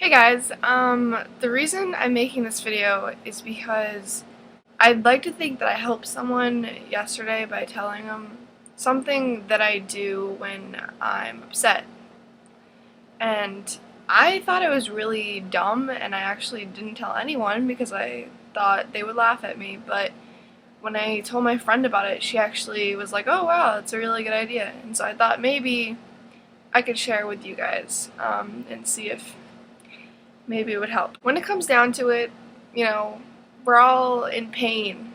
Hey guys, the reason I'm making this video is because I'd like to think that I helped someone yesterday by telling them something that I do when I'm upset. And I thought it was really dumb, and I actually didn't tell anyone because I thought they would laugh at me, but when I told my friend about it, she actually was like, "Oh wow, that's a really good idea." And so I thought maybe I could share with you guys, and see if maybe it would help. When it comes down to it, we're all in pain.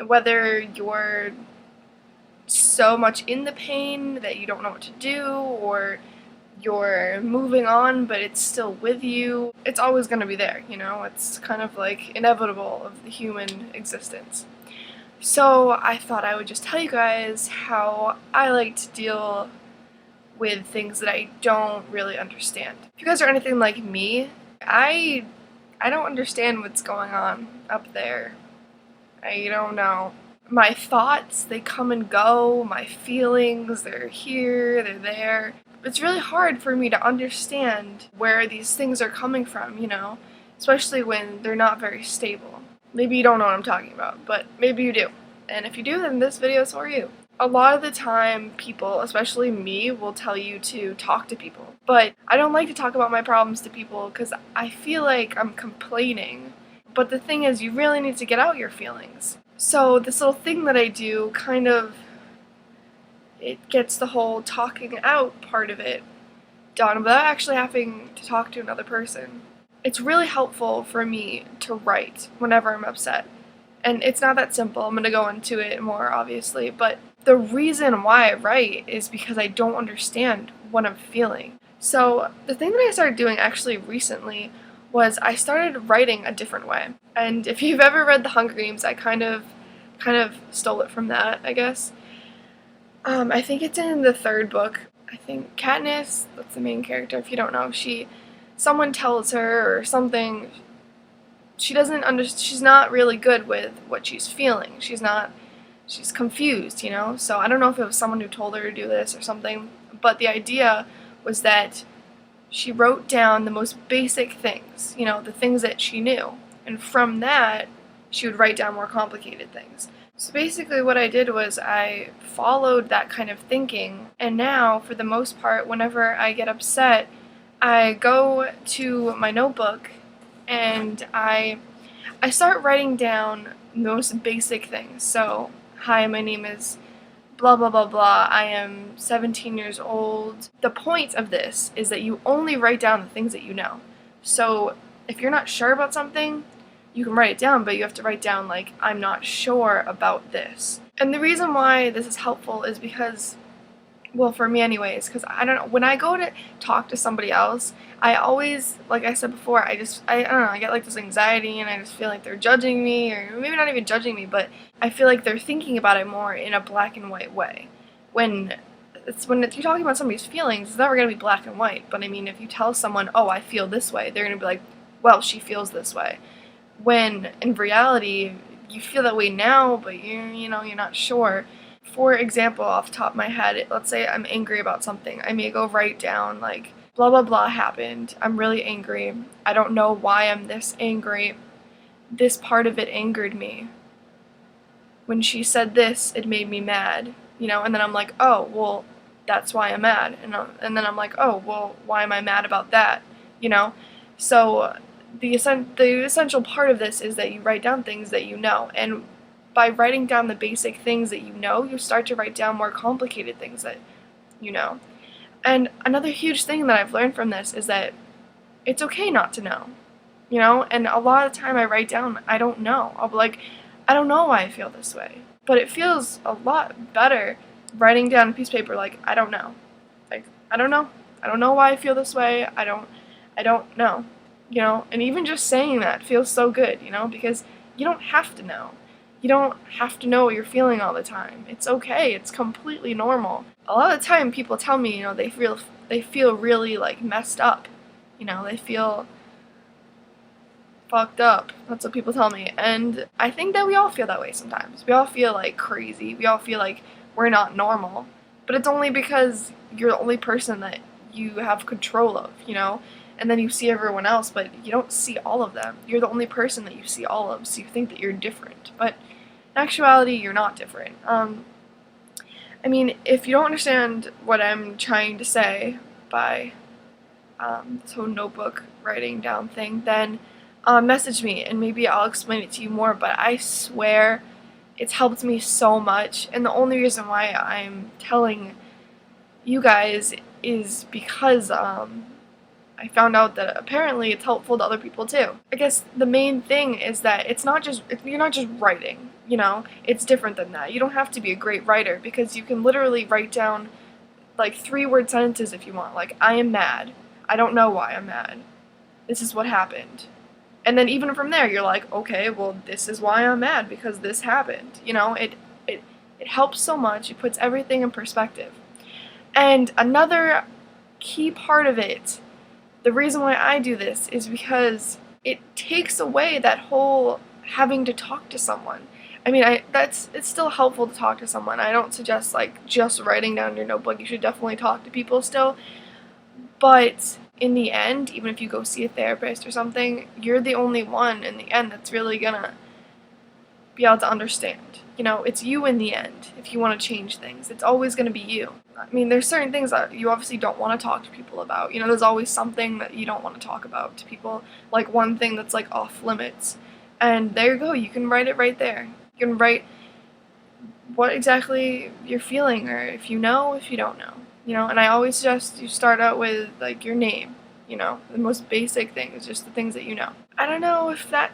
Whether you're so much in the pain that you don't know what to do, or you're moving on but it's still with you, it's always going to be there, It's kind of like inevitable of the human existence. So I thought I would just tell you guys how I like to deal with things that I don't really understand. If you guys are anything like me, I don't understand what's going on up there. I don't know. My thoughts, they come and go. My feelings, they're here, they're there. It's really hard for me to understand where these things are coming from, especially when they're not very stable. Maybe you don't know what I'm talking about, but maybe you do. And if you do, then this video is for you. A lot of the time, people, especially me, will tell you to talk to people. But I don't like to talk about my problems to people because I feel like I'm complaining. But the thing is, you really need to get out your feelings. So this little thing that I do it gets the whole talking out part of it done without actually having to talk to another person. It's really helpful for me to write whenever I'm upset. And it's not that simple. I'm going to go into it more, obviously, but the reason why I write is because I don't understand what I'm feeling. So the thing that I started doing actually recently was I started writing a different way. And if you've ever read The Hunger Games, I kind of stole it from that, I guess. I think it's in the third book. I think Katniss, that's the main character, if you don't know, someone tells her or something. She's not really good with what she's feeling. She's confused, So I don't know if it was someone who told her to do this or something, but the idea was that she wrote down the most basic things, the things that she knew, and from that, she would write down more complicated things. So basically what I did was I followed that kind of thinking, and now, for the most part, whenever I get upset, I go to my notebook and I start writing down the most basic things. So, hi, my name is blah blah blah blah, I am 17 years old. The point of this is that you only write down the things that you know. So if you're not sure about something, you can write it down, but you have to write down, like, I'm not sure about this. And the reason why this is helpful is because, well, for me anyways, because I don't know, when I go to talk to somebody else, I always, like I said before, I don't know, I get like this anxiety and I just feel like they're judging me, or maybe not even judging me, but I feel like they're thinking about it more in a black and white way. When you're talking about somebody's feelings, it's never going to be black and white, but I mean, if you tell someone, oh, I feel this way, they're going to be like, well, she feels this way. When in reality, you feel that way now, but you're not sure. For example, off the top of my head, let's say I'm angry about something. I may go write down, like, blah blah blah happened. I'm really angry. I don't know why I'm this angry. This part of it angered me. When she said this, it made me mad. And then I'm like, oh, well, that's why I'm mad. And then I'm like, oh, well, why am I mad about that? So the essential part of this is that you write down things that you know. And by writing down the basic things that you know, you start to write down more complicated ththings that you know. And another huge thing that I've learned from this is that it's okay not to know, And a lot of the time I write down, I don't know. I'll be like, I don't know why I feel this way. But it feels a lot better writing down a piece of paper like, I don't know. Like, I don't know. I don't know why I feel this way. I don't know. And even just saying that feels so good, because you don't have to know. You don't have to know what you're feeling all the time. It's okay. It's completely normal. A lot of the time people tell me, they feel really, like, messed up. They feel fucked up. That's what people tell me. And I think that we all feel that way sometimes. We all feel like crazy. We all feel like we're not normal. But it's only because you're the only person that you have control of, and then you see everyone else, but you don't see all of them. You're the only person that you see all of, so you think that you're different, but in actuality, you're not different. I mean, if you don't understand what I'm trying to say by this whole notebook writing down thing, then message me and maybe I'll explain it to you more, but I swear it's helped me so much, and the only reason why I'm telling you guys is because I found out that apparently it's helpful to other people too. I guess the main thing is that you're not just writing, you know? It's different than that. You don't have to be a great writer, because you can literally write down like 3-word sentences if you want, like, I am mad. I don't know why I'm mad. This is what happened. And then even from there, you're like, okay, well, this is why I'm mad, because this happened. You know, it helps so much. It puts everything in perspective. And another key part of it, the reason why I do this, is because it takes away that whole having to talk to someone. I mean, it's still helpful to talk to someone. I don't suggest like just writing down your notebook. You should definitely talk to people still. But in the end, even if you go see a therapist or something, you're the only one in the end that's really gonna be able to understand. You know, it's you in the end. If you want to change things, it's always going to be you. I mean, there's certain things that you obviously don't want to talk to people about. You know, there's always something that you don't want to talk about to people, like one thing that's like off limits. And there you go, you can write it right there. You can write what exactly you're feeling, or if you know, if you don't know. You know, and I always suggest you start out with like your name. You know, the most basic thing is just the things that you know. I don't know if that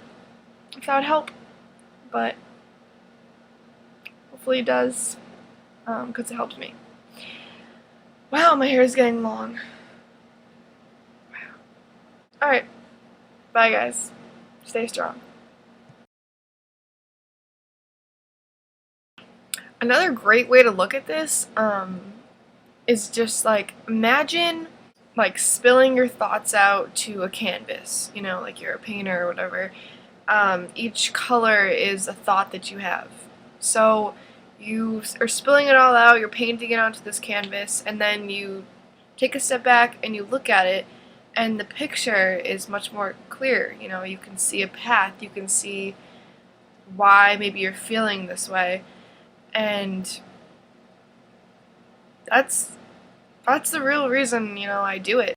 would help, but hopefully it does, because it helps me. Wow, my hair is getting long. Wow. Alright, bye guys. Stay strong. Another great way to look at this is just like, imagine like spilling your thoughts out to a canvas, you know, like you're a painter or whatever. Each color is a thought that you have. So you are spilling it all out, you're painting it onto this canvas, and then you take a step back and you look at it, and the picture is much more clear. You know, you can see a path, you can see why maybe you're feeling this way, and that's the real reason, you know, I do it.